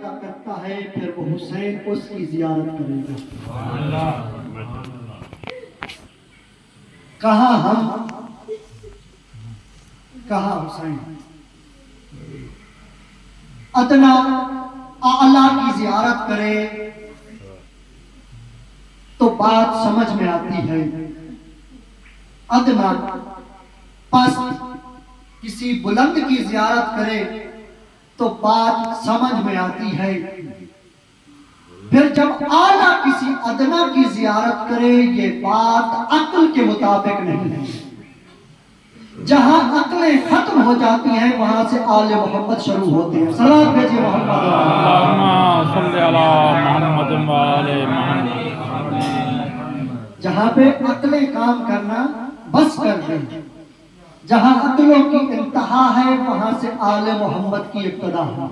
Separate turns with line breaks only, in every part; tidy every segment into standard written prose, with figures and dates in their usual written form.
ادا کرتا ہے پھر وہ حسین اس کی زیارت کرے گا۔ کہاں ہم، کہاں حسین؟ ادنا اعلیٰ کی زیارت کرے تو بات سمجھ میں آتی ہے، ادنا پست کسی بلند کی زیارت کرے تو بات سمجھ میں آتی ہے، پھر جب اعلیٰ کسی ادنا کی زیارت کرے یہ بات عقل کے مطابق نہیں ہے۔ جہاں عقلیں ختم ہو جاتی ہیں وہاں سے آل محمد شروع ہوتے ہیں۔ صلوات بھیجئے محمد
اللہم صلی علی محمد و آل محمد۔
جہاں پہ عقلیں کام کرنا بس کر دیں، جہاں عقلوں کی انتہا ہے وہاں سے آل محمد کی ابتدا ہے۔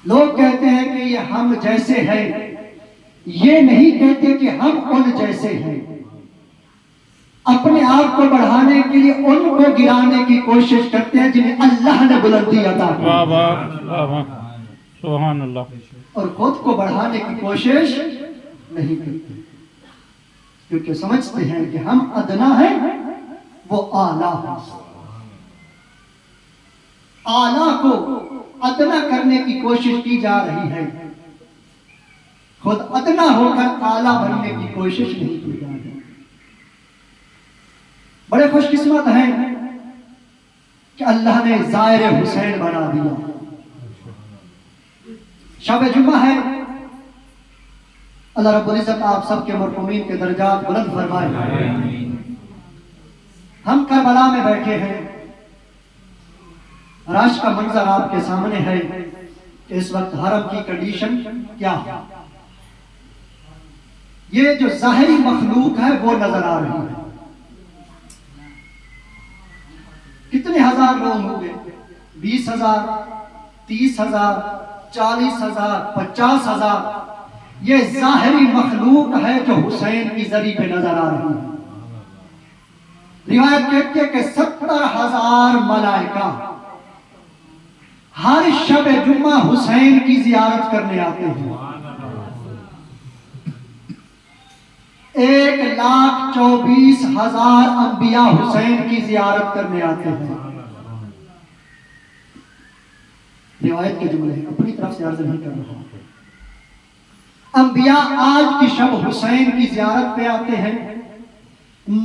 لوگ کہتے ہیں کہ یہ ہم جیسے ہیں، یہ نہیں کہتے کہ ہم ان جیسے ہیں۔ اپنے آپ کو بڑھانے کے لیے ان کو گرانے کی کوشش کرتے ہیں جنہیں اللہ نے بلندی عطا کی،
واہ واہ واہ واہ، سبحان اللہ۔
اور خود کو بڑھانے کی کوشش نہیں کرتے، کیونکہ سمجھتے ہیں کہ ہم ادنا ہیں وہ اعلیٰ ہے۔ اعلیٰ کو ادنا کرنے کی کوشش کی جا رہی ہے، خود ادنا ہو کر اعلیٰ بننے کی کوشش نہیں کی جا رہی۔ بڑے خوش قسمت ہیں کہ اللہ نے زائر حسین بنا دیا۔ شب جمعہ ہے، اللہ رب العزت آپ سب کے مرحومین کے درجات بلند فرمائے۔ ہم کربلا میں بیٹھے ہیں، رش کا منظر آپ کے سامنے ہے کہ اس وقت حرم کی کنڈیشن کیا ہے۔ یہ جو ظاہری مخلوق ہے وہ نظر آ رہی ہے۔ کتنے ہزار لوگ ہوں گے؟ 20,000، 30,000، 40,000، 50,000۔ یہ ظاہری مخلوق ہے جو حسین کی زری پہ نظر آ رہی ہے۔ روایت کہتی ہے کہ 70,000 ملائکہ ہر شب جمعہ حسین کی زیارت کرنے آتے ہیں۔ 1,24,000 انبیاء حسین کی زیارت کرنے آتے ہیں۔ روایت کے جملے اپنی طرف سے عرض نہیں کر رہا۔ انبیاء آج کی شب حسین کی زیارت پہ آتے ہیں،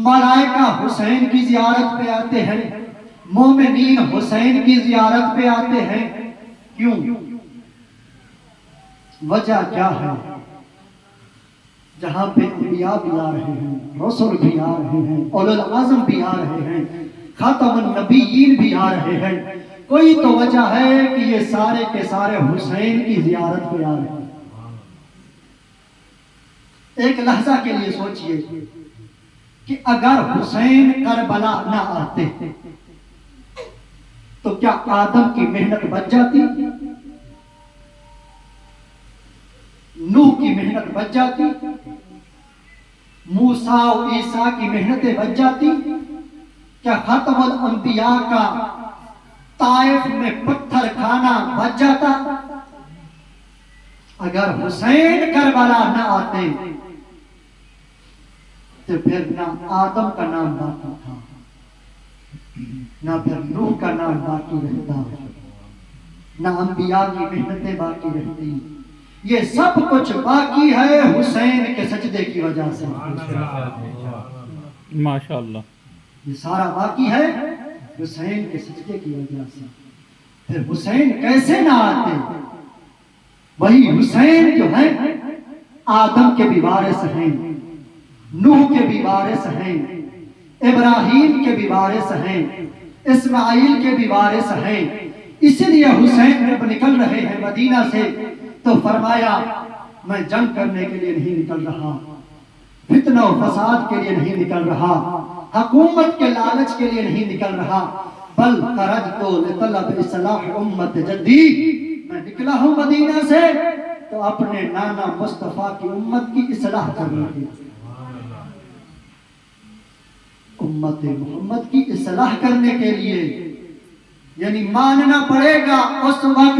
ملائکہ حسین کی زیارت پہ آتے ہیں، مومنین حسین کی زیارت پہ آتے ہیں۔ کیوں؟ وجہ کیا ہے؟ جہاں پہ انبیاء بھی آ رہے ہیں، رسول بھی آ رہے ہیں، اولو العزم بھی آ رہے ہیں، خاتم النبیین بھی آ رہے ہیں، کوئی تو وجہ ہے کہ یہ سارے کے سارے حسین کی زیارت پہ آ رہے ہیں۔ ایک لحظہ کے لیے سوچئے کہ اگر حسین کربلا نہ آتے تو کیا آدم کی محنت بچ جاتی؟ نوح کی محنت بچ جاتی؟ موسیٰ و عیسیٰ کی محنتیں بچ جاتی؟ کیا خاتم الانبیاء کا طائف میں پتھر کھانا بچ جاتا؟ اگر حسین کربلا نہ آتے تو پھر نہ آدم کا نام باقی تھا، نہ پھر نوح کا نام باقی رہتا، نہ انبیاء کی محنتیں باقی رہتی۔ یہ سب کچھ باقی ہے حسین کے سجدے کی وجہ سے۔
ماشاءاللہ،
یہ سارا باقی ہے حسین کے سجدے کی وجہ سے۔ پھر حسین کیسے نہ آتے؟ وہی حسین جو ہے آدم کے بھی وارث ہیں، نوح کے بھی وارث ہیں، ابراہیم کے بھی وارث ہیں، اسماعیل کے بھی وارث ہیں۔ اس لیے حسین جب نکل رہے ہیں مدینہ سے تو فرمایا میں جنگ کرنے کے لیے نہیں نکل رہا، فتنہ و فساد کے لیے نہیں نکل رہا، حکومت کے لالچ کے لیے نہیں نکل رہا، بل خرجت لطلب اصلاح امت جدی، میں نکلا ہوں مدینہ سے تو اپنے نانا مصطفیٰ کی امت کی اصلاح کرنے کے لیے، امت محمد کی اصلاح کرنے کے لیے، یعنی ماننا پڑے گا اس وقت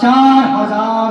4,000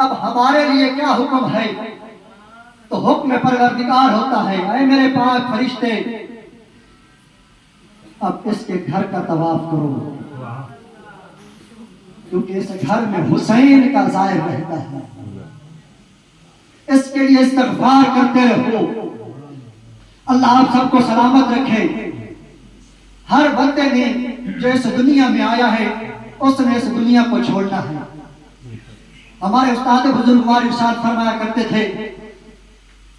اب ہمارے لیے کیا حکم ہے؟ تو حکم پروردگار ہوتا ہے اے میرے پاک فرشتے اب اس کے گھر کا طواف کرو، کیونکہ اس گھر میں حسین کا ظاہر رہتا ہے، اس کے لیے استغفار کرتے رہو۔ اللہ آپ سب کو سلامت رکھے۔ ہر بندے نے جو اس دنیا میں آیا ہے اس نے اس دنیا کو چھوڑنا ہے۔ ہمارے استاد بزرگوار ارشاد فرمایا کرتے تھے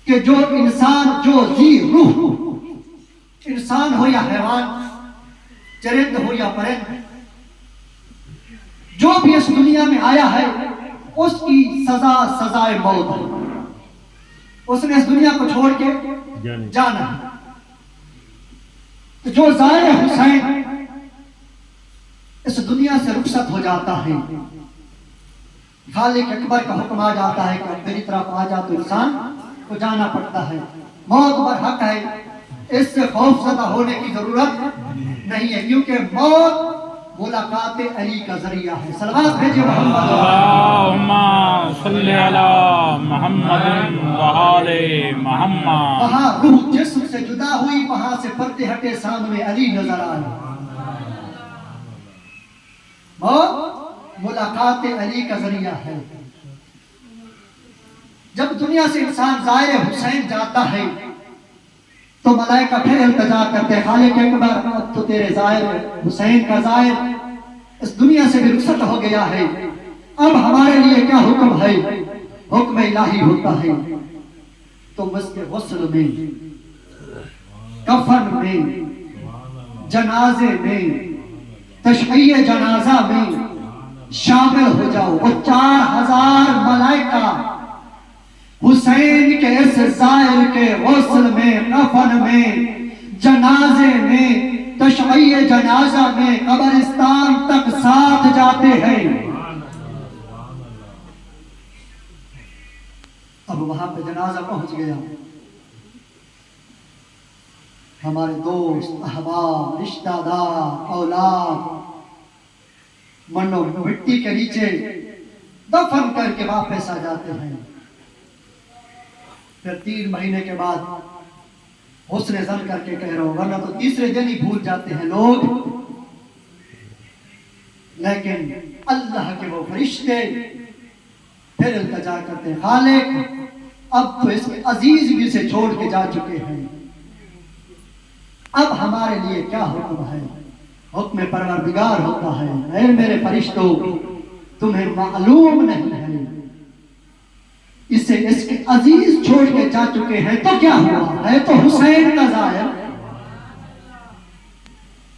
کہ جو انسان، جو ذی روح، انسان ہو یا حیوان، چرند ہو یا پرند، جو بھی اس دنیا میں آیا ہے اس کی سزا سزائے موت ہے۔ اس نے اس دنیا کو چھوڑ کے جانا ہے۔ تو جو زائر حسین اس دنیا سے رخصت ہو جاتا ہے، خالق اکبر کا حکم آ جاتا ہے کہ میری طرف آ جا، تو انسان کو جانا پڑتا ہے۔ موت پر حق ہے، اس سے خوف زدہ ہونے کی ضرورت نہیں ہے، کیونکہ موت ملاقات علی کا ذریعہ ہے۔ صلوات بھیجئے محمد
اللہم صلی علی محمد وآل محمد۔
وہاں روح جسم سے جدا ہوئی، وہاں سے پردے ہٹے، سامنے علی نظر آئے۔ موت ملاقات علی کا ذریعہ ہے۔ جب دنیا سے انسان زائر حسین جاتا ہے تو ملائکہ پھر التجا کرتے ہیں، خالق اکبر اب تو تیرے زائر حسین کا زائر اس دنیا سے بھی رخصت ہو گیا ہے، اب ہمارے لیے کیا حکم ہے؟ حکم الہی ہوتا ہے تو اس کے غسل میں، کفن میں، جنازے میں، تشییع جنازہ میں شامل ہو جاؤ۔ وہ 4000 ملائکہ حسین کے اس زائر کے غسل میں، کفن میں، جنازے میں، تشییع جنازہ میں قبرستان تک ساتھ جاتے ہیں۔ اب وہاں پہ جنازہ پہنچ گیا، ہمارے دوست، احباب، رشتہ دار، اولاد منو مٹی کے نیچے دفن کر کے واپس آ جاتے ہیں۔ پھر 3 مہینے کے بعد حسن زن کر کے کہہ رہا ہوں، ورنہ تو تیسرے دن ہی بھول جاتے ہیں لوگ، لیکن اللہ کے وہ فرشتے پھر التجا کرتے ہیں، خالق اب تو اس کے عزیز بھی سے چھوڑ کے جا چکے ہیں، اب ہمارے لیے کیا حکم ہے؟ حکم پروردگار ہوتا ہے اے میرے فرشتوں تمہیں معلوم نہیں ہے، اسے اس کے عزیز چھوڑ کے جا چکے ہیں تو کیا ہوا؟ ہے تو حسین کا زائر،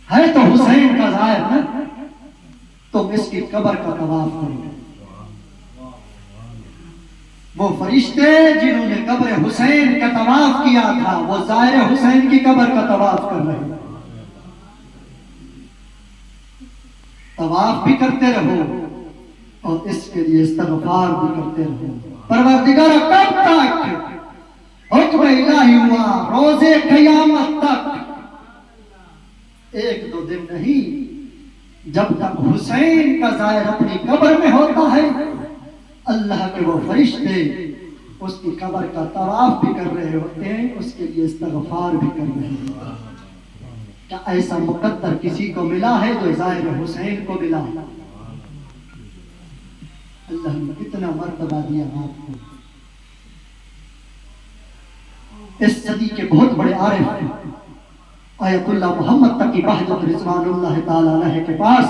ہے تو حسین کا زائر نا، تم اس کی قبر کا طواف کرو۔ وہ فرشتے جنہوں نے قبر حسین کا طواف کیا تھا وہ زائر حسین کی قبر کا طواف کر رہے ہیں۔ طواف بھی کرتے رہو اور اس کے لیے استغفار بھی کرتے رہو۔ پروردگار کب تک حکم الہی ہوا؟ روز قیامت تک، 1-2 دن نہیں، جب تک حسین کا زائر اپنی قبر میں ہوتا ہے اللہ کے وہ فرشتے اس کی قبر کا طواف بھی کر رہے ہوتے ہیں، اس کے لیے استغفار بھی کر رہے ہیں۔ کیا ایسا مقدر کسی کو ملا ہے جو زائر حسین کو ملا؟ اللہ نے کتنا مرتبہ دیا آپ کو۔ اس صدی کے بہت بڑے عارف آیت اللہ محمد تقی بہجت رضوان اللہ تعالی علیہ کے پاس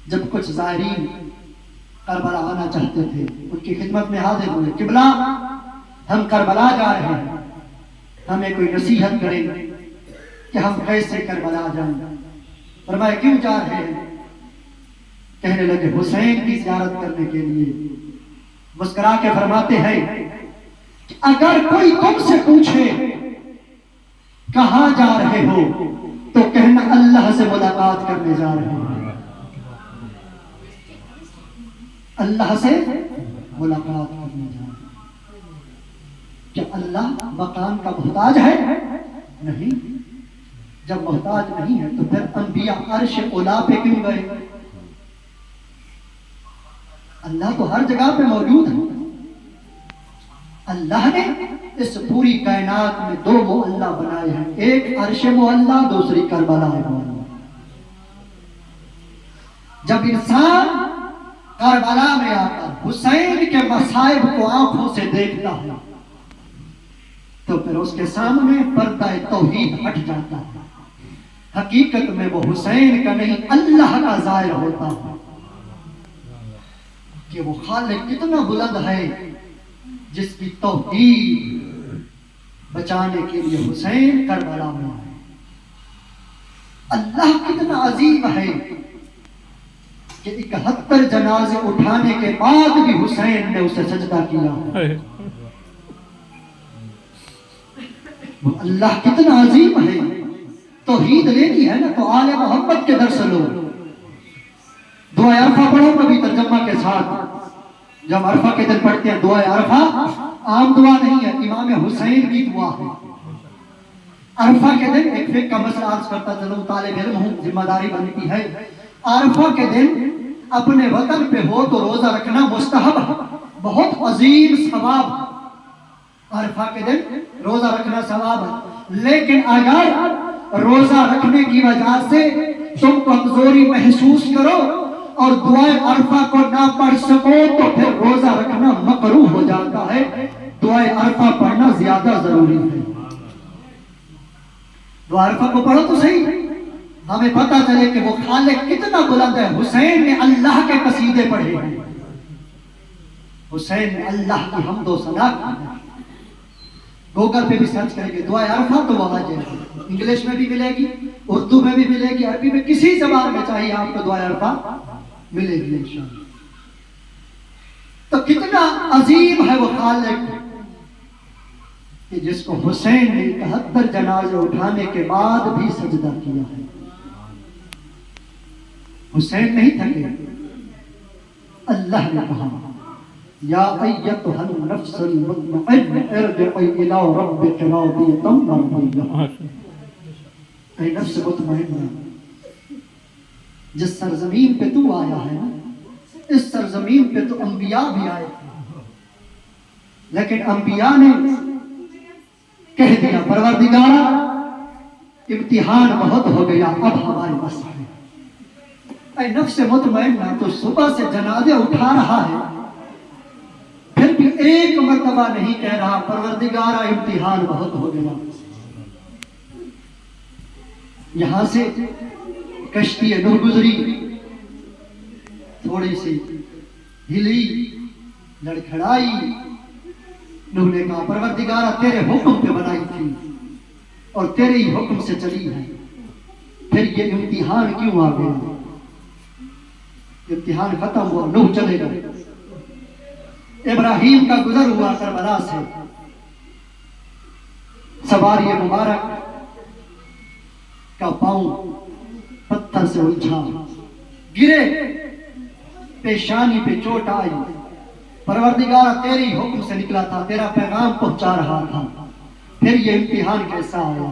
جب کچھ زائرین کربلا آنا چاہتے تھے، ان کی خدمت میں حاضر ہوئے، قبلہ ہم کربلا جا رہے ہیں، ہمیں کوئی نصیحت کریں کہ ہم کیسے کربلا جائیں۔ فرمایا کیوں جا رہے ہیں؟ کہنے لگے حسین کی زیارت کرنے کے لیے۔ مسکرا کے فرماتے ہیں کہ اگر کوئی تم سے پوچھے کہاں جا رہے ہو تو کہنا اللہ سے ملاقات کرنے جا رہے ہیں، اللہ سے ملاقات کرنے جا رہے ہیں۔ کیا اللہ مقام کا محتاج ہے؟ نہیں۔ جب محتاج نہیں ہے تو پھر انبیاء عرش اولا پہ کیوں گئے؟ اللہ تو ہر جگہ پہ موجود ہے. اللہ نے اس پوری کائنات میں دو معلّہ بنائے ہیں، ایک عرش معلّہ، دوسری کربلا معلّہ. جب انسان کربلا میں آ کر حسین کے مصائب کو آنکھوں سے دیکھتا ہے تو پھر اس کے سامنے پردہ توحید ہٹ جاتا ہے. حقیقت میں وہ حسین کا نہیں اللہ کا ظاہر ہوتا ہے کہ وہ خالق کتنا بلند ہے جس کی توحید بچانے کے لیے حسین کربلا میں آئے. اللہ کتنا عظیم ہے کہ 71 جنازے اٹھانے کے بعد بھی حسین نے اسے سجدہ کیا. اللہ کتنا عظیم ہے. توحید لینی ہے نا تو آل محمد کے درس لو. دعا عرفہ پڑھو کبھی ترجمہ کے ساتھ. جب عرفہ کے دن پڑھتے ہیں دعا عرفہ عام دعا نہیں ہے، امام حسین کی دعا ہے. عرفہ کے دن ایک فقہ کا مسئلہ عرض کرتا چلوں، طالب علم ہوں، ذمہ داری بنتی ہے. عرفہ کے دن اپنے وطن پہ ہو تو روزہ رکھنا مستحب ہے، بہت عظیم ثواب. عرفہ کے دن روزہ رکھنا ثواب ہے. لیکن اگر روزہ رکھنے کی وجہ سے تم کمزوری محسوس کرو اور دعائے عرفہ کو نہ پڑھ سکو تو پھر روزہ رکھنا مکروہ ہو جاتا ہے. دعائے عرفہ پڑھنا زیادہ ضروری ہے. دعا عرفہ کو پڑھو تو صحیح، ہمیں پتہ چلے کہ وہ خالق کتنا بلند ہے. حسین نے اللہ کے قصیدے پڑھے ہیں، حسین نے اللہ کی حمد و ثنا کی. گوگل پہ بھی سرچ کریں گے دعا عرفہ تو وہاں جائے، انگلش میں بھی ملے گی، اردو میں بھی ملے گی، عربی میں، کسی زبان میں چاہیے آپ کو دعا عرفہ ملے گی انشاءاللہ. تو کتنا عظیم ہے وہ خالق کہ جس کو حسین نے 71 جنازے اٹھانے کے بعد بھی سجدہ کیا ہے. حسین نہیں تھکے. اللہ نے کہا یا ایتھا النفس المطمئنہ ارجعی الی ربک راضیۃ مرضیہ. اے نفس مطمئنہ، جس سرزمین پہ تو آیا ہے نا، اس سرزمین پہ تو انبیاء بھی آئے تھے، لیکن انبیاء نے کہہ دیا پروردگارا امتحان بہت ہو گیا، اب ہمارے بس ہے. اے نفس مطمئنہ، تو صبح سے جنازے اٹھا رہا ہے پھر بھی ایک مرتبہ نہیں کہہ رہا پروردگارا امتحان بہت ہو گیا. یہاں سے کشتی نوح گزری، تھوڑی سی ہلی، لڑکھڑائی. نوح نے کہا پروردگارا تیرے حکم پہ بنائی تھی اور تیرے ہی حکم سے چلی ہے، پھر یہ امتحان کیوں آ گیا؟ امتحان ختم ہوا، نوح چلے گئے. ابراہیم کا گزر ہوا کربلا سے، سواری مبارک کا پاؤں پتھر سے الجھا، گرے، پیشانی پہ چوٹ آئی. پروردگارا تیری حکم سے نکلا تھا، تیرا پیغام پہنچا رہا تھا، پھر یہ امتحان کیسا آیا؟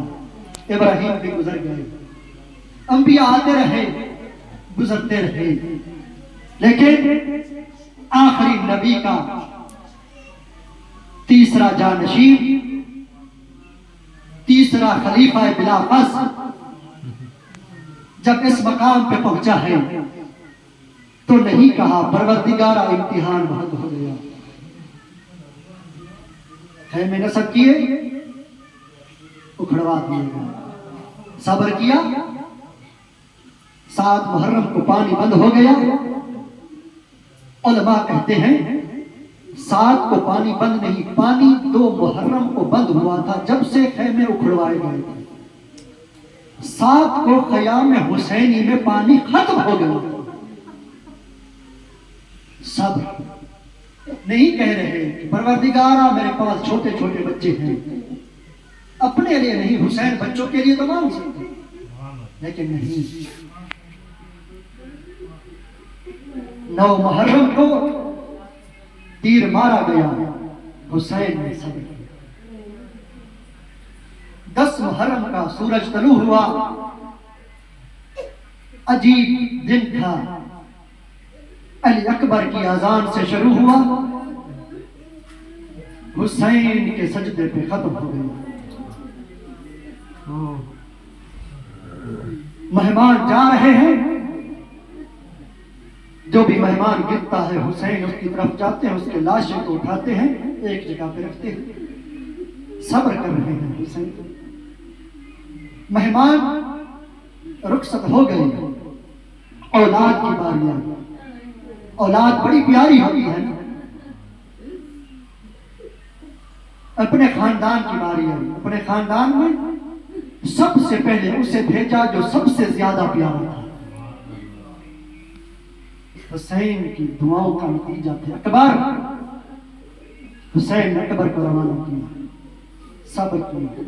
ابراہیم بھی گزر گئے، انبیاء آتے رہے، گزرتے رہے، لیکن آخری نبی کا تیسرا جانشین، تیسرا خلیفہ بلا فصل جب اس مقام پہ پہنچا ہے تو نہیں کہا پروردگارا امتحان بہت ہو گیا. خیمے نصب کیے، اکھڑوا دیے گئے، صبر کیا، 7 محرم کو پانی بند ہو گیا. علماء کہتے ہیں 7 کو پانی بند نہیں، پانی 2 محرم کو بند ہوا تھا جب سے خیمے اکھڑوائے گئے تھے. 7 کو قیام حسینی میں پانی ختم ہو گیا. صبر نہیں کہہ رہے کہ پروردگارا میرے پاس چھوٹے چھوٹے بچے ہیں، اپنے لیے نہیں، حسین بچوں کے لیے تو مانگ سکتے، لیکن نہیں. 9 محرم کو تیر مارا گیا، حسین نے صبر کیا. 10 محرم کا سورج طلوع ہوا، عجیب دن تھا. علی اکبر کی اذان سے شروع ہوا، حسین کے سجدے پہ ختم ہو گئی۔ مہمان جا رہے ہیں، جو بھی مہمان گرتا ہے حسین اس کی طرف جاتے ہیں، اس کے لاشیں کو اٹھاتے ہیں، ایک جگہ پہ رکھتے ہیں، صبر کر رہے ہیں حسین۔ مہمان رخصت ہو گئی، اولاد کی باری آئی۔ اولاد بڑی پیاری ہوتی ہے، اپنے خاندان کی باری آئی۔ اپنے خاندان میں سب سے پہلے اسے بھیجا جو سب سے زیادہ پیارا تھا۔ حسین کی دعاؤں کا نتیجہ تھا اکبر۔ حسین نے اکبر کو روانہ کیا، صبر کیا،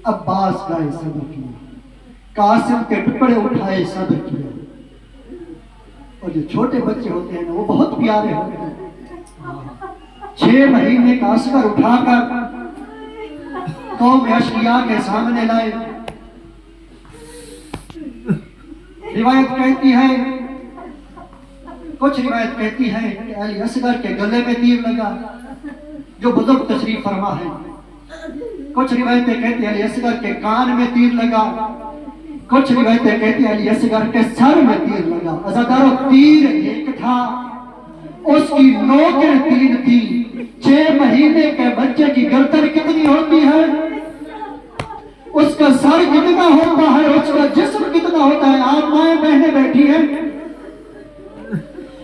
عباس گائے صبر کیا، قاسم کے ٹکڑے اٹھائے صبر کیا۔ اور جو چھوٹے بچے ہوتے ہیں نا وہ بہت پیارے ہوتے ہیں۔ 6 مہینے کا اصغر اٹھا کر قوم اشقیاء کے سامنے لائے۔ روایت کہتی ہے، کچھ روایت کہتی ہے کہ علی اصغر کے گلے میں تیر لگا، جو بزرگ تشریف فرما ہے۔ کچھ روایتیں کہتی ہیں علی اصغر کے کان میں تیر لگا، کچھ روایتیں کہتی ہیں علی اصغر کے سر میں تیر لگا۔ عزادارو تیر ایک تھا، اس کی نوکیں 3 تھی۔ 6 مہینے کے بچے کی گردن کتنی ہوتی ہے، اس کا سر کتنا ہوتا ہے، اس کا جسم کتنا ہوتا ہے۔ آپ مائیں بہنیں بیٹھی ہیں،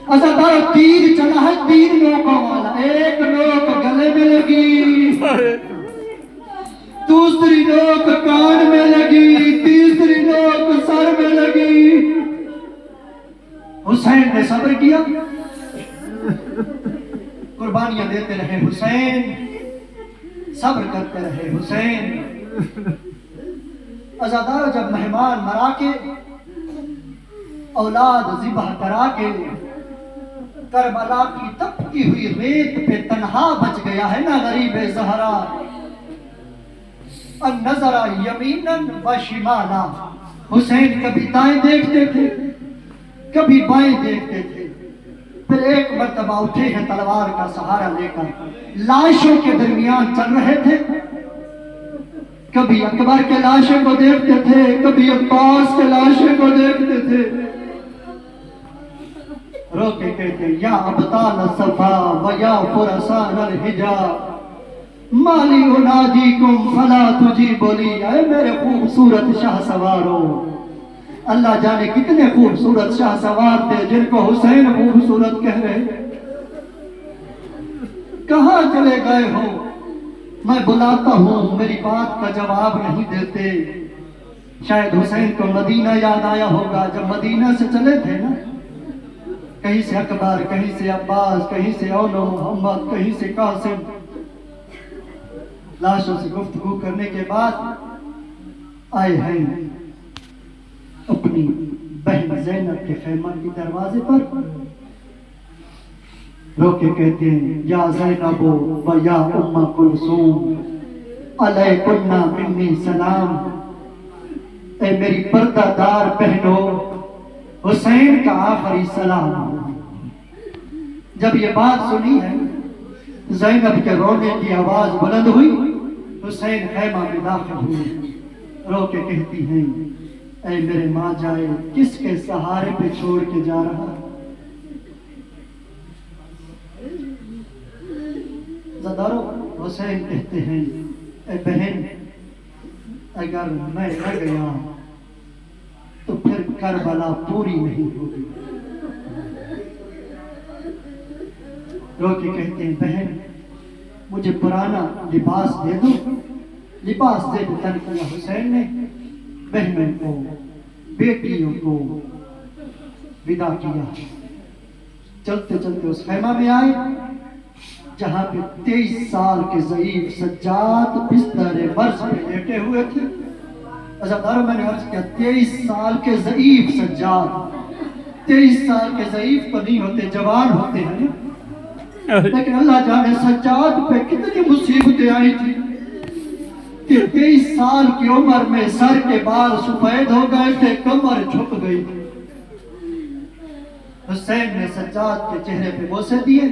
عزادارو تیر چلا ہے 3 نوکوں والا، ایک نوک گلے میں لگی، دوسری نوک کان میں لگی، تیسری نوک سر میں لگی۔ حسین نے صبر کیا، قربانیاں دیتے رہے حسین، صبر کرتے رہے حسین۔ عزادارو جب مہمان مرا کے، اولاد ذبح کرا کے، کربلا کی تپتی ہوئی ریت پہ تنہا بچ گیا ہے نا غریب زہرا۔ النظر یمینا و شمالا، حسین کبھی دائیں دیکھتے تھے، کبھی بائیں دیکھتے تھے، پھر ایک مرتبہ اٹھے ہیں تلوار کا سہارا لے کر، لاشوں کے درمیان چل رہے تھے، کبھی اکبر کے لاشوں کو دیکھتے تھے، کبھی عباس کے لاشوں کو دیکھتے تھے، رو کے کہتے یا ابطال صفا و یا فرسان الحجا مالی انادیکم فلا تجیبوا لی۔ اے میرے خوبصورت شاہ سوارو، اللہ جانے کتنے خوبصورت شاہ سوار تھے جن کو حسین خوبصورت کہہ رہے۔ کہاں چلے گئے ہو؟ میں بلاتا ہوں، میری بات کا جواب نہیں دیتے۔ شاید حسین کو مدینہ یاد آیا ہوگا، جب مدینہ سے چلے تھے نا، کہیں سے اکبر، کہیں سے عباس، کہیں سے اولو محمد، کہیں سے قاسم، لاشوں سے گفتگو کرنے کے بعد آئے ہیں اپنی بہن زینب کے خیمہ کے دروازے پر، رو کے کہتے ہیں یا زینب و یا ام کلثوم علیکن منی سلام۔ اے میری پردہ دار بہنوں، حسین کا آخری سلام۔ جب یہ بات سنی ہے، زینب کے رونے کی آواز بلند ہوئی، حسین خیمہ میں داخل ہوئے، رو کے کہتی ہیں اے میرے ماں جائے، کس کے سہارے پہ چھوڑ کے جا رہا؟ زدارو حسین کہتے ہیں اے بہن، اگر میں نہ گیا تو پھر کربلا پوری نہیں ہوگی۔ رو کے کہتے ہیں بہن مجھے پرانا لباس دے دو۔ لباس دے کے تن کیا حسین نے بہنوں کو، بیٹیوں کو ودا کیا۔ چلتے چلتے اس خیمہ میں آئے جہاں پہ 23 سال کے ضعیف سجاد بستر برز پہ لیٹے ہوئے تھے۔ عزاداروں میں نے عرض کیا 23 سال کے ضعیف سجاد، 23 سال کے ضعیف تو نہیں ہوتے، جوان ہوتے ہیں، لیکن اللہ جانے سجاد پہ کتنی مصیبتیں آئی تھی کہ 23 سال کی عمر میں سر کے بال سفید ہو گئے تھے، کمر جھک گئی تھی۔ حسین نے سجاد کے چہرے پہ بوسے دیے.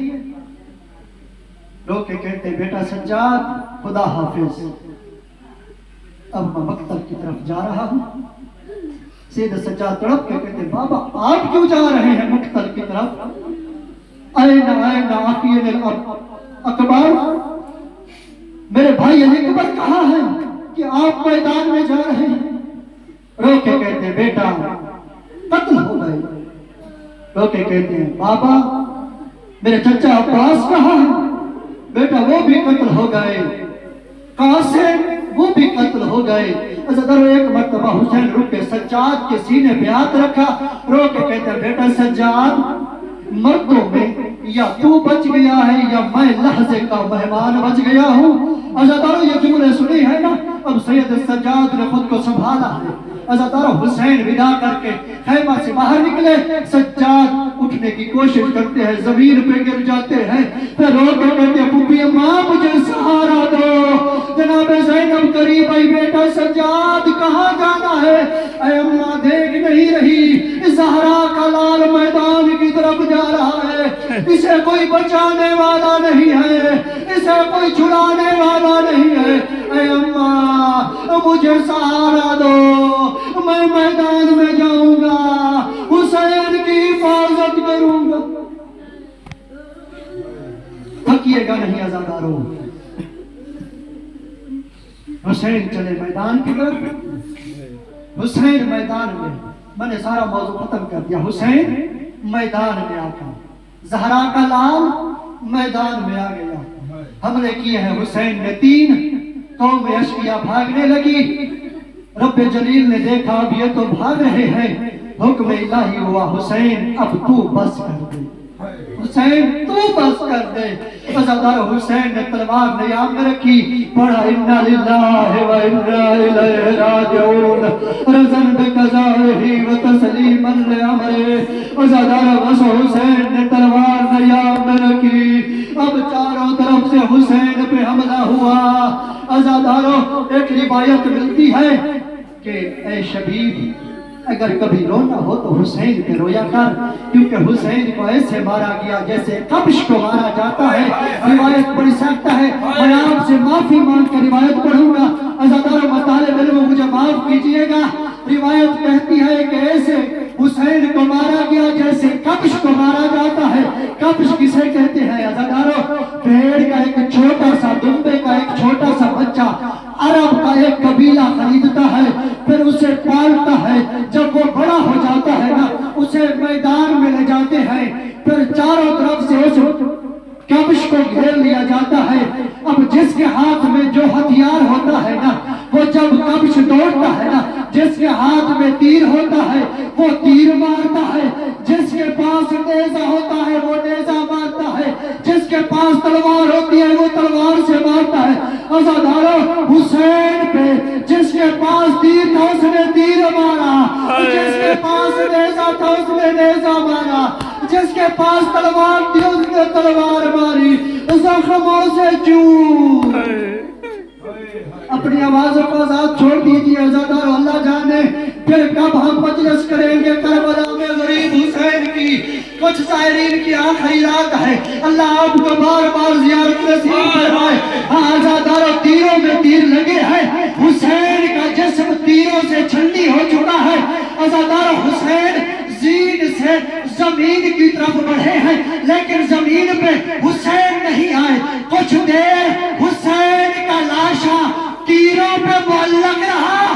لوگ کہتے بیٹا سجاد خدا حافظ، اب میں مقتل کی طرف جا رہا ہوں. سید سجاد تڑپ کے کہتے بابا آپ کیوں جا رہے ہیں مقتل کی طرف؟ این عقیل اکبر، میرے بھائی علی اکبر کہاں ہے کہ آپ میدان میں جا رہے ہیں؟ رو کے کہتے بیٹا قتل ہو گئے. رو کے کہتے ہیں بابا میرے چچا عباس کہاں ہے؟ بیٹا وہ بھی قتل ہو گئے. قاسم وہ بھی قتل ہو گئے. ذرا ایک مرتبہ حسین رک کے سجاد کے سینے پہ ہاتھ رکھا، رو کے کہتا بیٹا سجاد مردوں میں یا تو بچ گیا ہے یا میں لحظے کا مہمان بچ گیا ہوں. عزادارو یہ جملے سنی ہے نا؟ اب سید سجاد نے خود کو سنبھالا ہے. عزادارو حسین ودا کر کے خیمہ سے باہر نکلے. سجاد اٹھنے کی کوشش کرتے ہیں، زمین پہ گر جاتے ہیں. پھر رو کے کہتے ہیں پھوپھی ماں مجھے سہارا دو. جناب زینب قریب آئی، بیٹا سجاد کہاں جانا ہے؟ اے اماں دیکھ نہیں رہی زہرا کا لال میدان کی طرف جا رہا ہے، اسے کوئی بچانے والا نہیں ہے، اسے کوئی چھڑانے والا نہیں ہے. اے اماں مجھے سہارا دو، میں میدان میں جاؤں گا، حسین کی حفاظت کروں گا. تھکیے گا نہیں عزادارو. حسین چلے میدان کی طرف. حسین میدان میں نے سارا موضوع ختم کر دیا. حسین میدان میں آ کر زہرا کا لال میدان میں آ گیا. حملے کیے ہیں حسین نے 3. قوم اشقیاء بھاگنے لگی. رب جلیل نے دیکھا اب یہ تو بھاگ رہے ہیں. حکم الہی ہوا حسین اب تو بس کر دے، حسین تو بس کر دے. عزادار حسین نے تلوار نیام میں رکھی، پڑھا انا للہ و انا الیہ راجعون رضن بقضائہ و تسلیما لامرہ. عزادار بس حسین نے تلوار نیام میں رکھی. اب چاروں طرف سے حسین پہ حملہ ہوا. عزاداروں ایک روایت ملتی ہے کہ اے شبیب اگر کبھی رونا ہو تو حسین پہ رویا کر، کیونکہ حسین کو ایسے مارا گیا جیسے قبش کو مارا جاتا ہے. روایت بڑی سخت ہے، میں آپ سے معافی مانگ کے روایت پڑھوں گا. عزاداروں مطالب علم مجھے معاف کیجئے گا. روایت کہتی ہے کہ ایسے حسین کو مارا گیا جیسے قبش کو مارا جاتا ہے. قبش کسے کہتے ہیں عزاداروں؟ پیڑ کا ایک چھوٹا سا، دمبے کا ایک چھوٹا سا بچہ عرب کا ایک قبیلہ خریدتا ہے، پھر اسے پالتا ہے. جب وہ بڑا ہو جاتا ہے نا اسے میدان میں لے جاتے ہیں، پھر چاروں طرف سے اس قبش کو گھیر لیا جاتا ہے. اب جس کے ہاتھ میں جو ہتھیار ہوتا ہے نا وہ جب قبش دوڑتا ہے نا، جس کے ہاتھ میں تیر ہوتا ہے وہ تیر مارتا ہے، جس کے پاس نیزہ ہوتا ہے وہ نیزہ مارتا ہے، جس کے پاس تلوار ہوتی ہے وہ تلوار سے مارتا ہے. عزاداروں حسین پہ جس کے پاس تیر تھا اس نے تیر مارا، جس کے پاس نیزہ تھا اس نے نیزہ مارا، جس کے پاس تلوار تھی اس نے تلوار ماری. زخموں سے چور. اپنی آوازوں کو آزاد چھوڑ دیجیے عزادارو. اللہ جانے پھر کب ہم مجلس کریں گے کربلا میں غریب حسین کی. کچھ زائرین کی آخری رات ہے، اللہ آپ کو بار بار زیارت نصیب فرمائے. عزادارو تیروں میں تیر لگے ہیں، حسین کا جسم تیروں سے چھلنی ہو چکا ہے. عزادارو حسین زین سے زمین کی طرف بڑھے ہیں لیکن زمین پہ حسین نہیں آئے. کچھ دیر حسین کا لاشا تیروں پہ معلق رہا.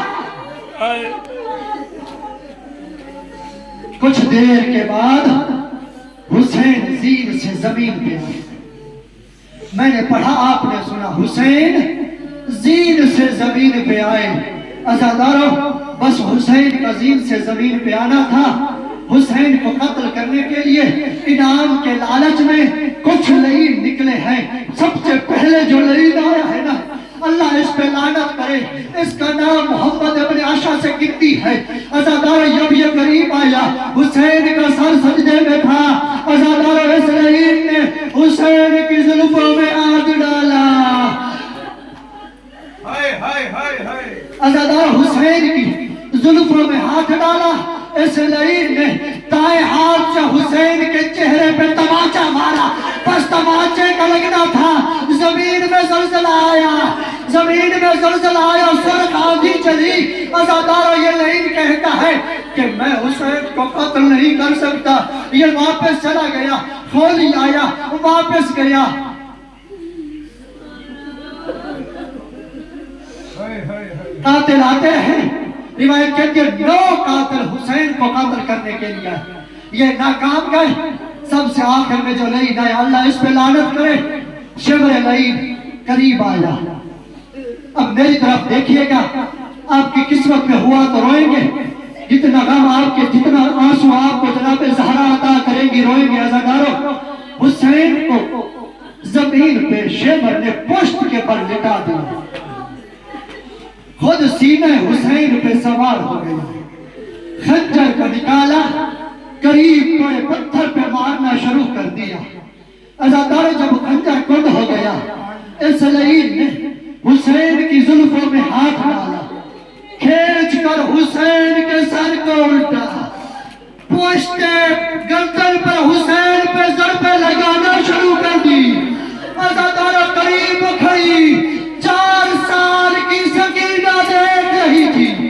کچھ دیر کے بعد حسین زین سے زمین پہ آئے. میں نے پڑھا آپ نے سنا، حسین زین سے زمین پہ آئے. عزادارو بس حسین کا زین سے زمین پہ آنا تھا. حسین کو قتل کرنے کے لیے انعام کے لالچ میں کچھ لعین نکلے ہیں. سب سے پہلے جو لعین آیا ہے نا، اللہ اس پہ لعنت کرے، اس کا نام محمد ابن عائشہ سے گنتی ہے. عزادارو جب یہ قریب آیا حسین کا سر سجدے میں تھا. عزادارو اس لعین نے حسین کی زلفوں میں آگ ڈالا. عزادارو حسین کی زلفوں میں ہاتھ ڈالا. اس لعین نے دائیں ہاتھ ہاتھ سے حسین کے چہرے پہ تماچا مارا. بس تماچے کا لگنا تھا. زمین میں زلزلہ آیا, زمین میں زلزلہ آیا, سرخ آندھی چلی. عزادارو یہ لعین کہتا ہے کہ میں حسین کو قتل نہیں کر سکتا. یہ واپس چلا گیا, کھولی آیا, واپس گیا. قاتل آتے ہیں, روایت کہتی ہے 9 قاتل حسین کو قتل کرنے کے لیے. یہ ناکام گئے. سب سے آخر میں جو لعین آیا, اللہ اس پہ لعنت کرے, شبر لعین قریب آیا. اب میری طرف دیکھیے گا, آپ کی قسمت میں ہوا تو روئیں گے. جتنا غم آپ کے, جتنا آنسو آپ کو جناب زہرا عطا کریں گی, روئیں گے. عزادارو, حسین کو زمین پہ شیبر نے پشت کے پر لٹا دیا. خود سینہ حسین پہ سوار ہو گیا, خنجر کو نکالا, قریب پڑے پتھر پہ مارنا شروع کر دیا. عزادارو, جب خنجر کند ہو گیا, اس لعین نے حسین کی زلفوں میں ہاتھ ڈالا, کھینچ کر حسین کے سر کو الٹا, پشت گردن پر حسین پہ ضربیں لگانا شروع کر دی. عزادارو, قریب کھڑی 4 سال کی سکینہ دیکھ رہی تھی.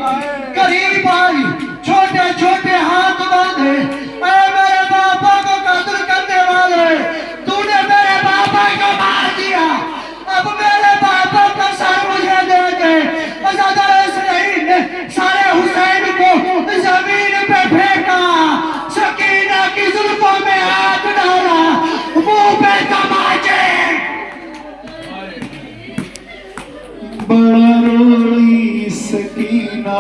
قریب آئی, چھوٹے چھوٹے ہاتھ باندھے, اے میرے باپا کو قتل کرنے والے, تو نے میرے باپا کو مار دیا, اب میرے باپا کا سر مجھے دے دے. عزادارو, اس لعین نے سارے حسین کو زمین پہ پھینکا, سکینہ کی زلفوں میں ہاتھ ڈالا, منہ پہ تماچے.
بڑا روئی سکینہ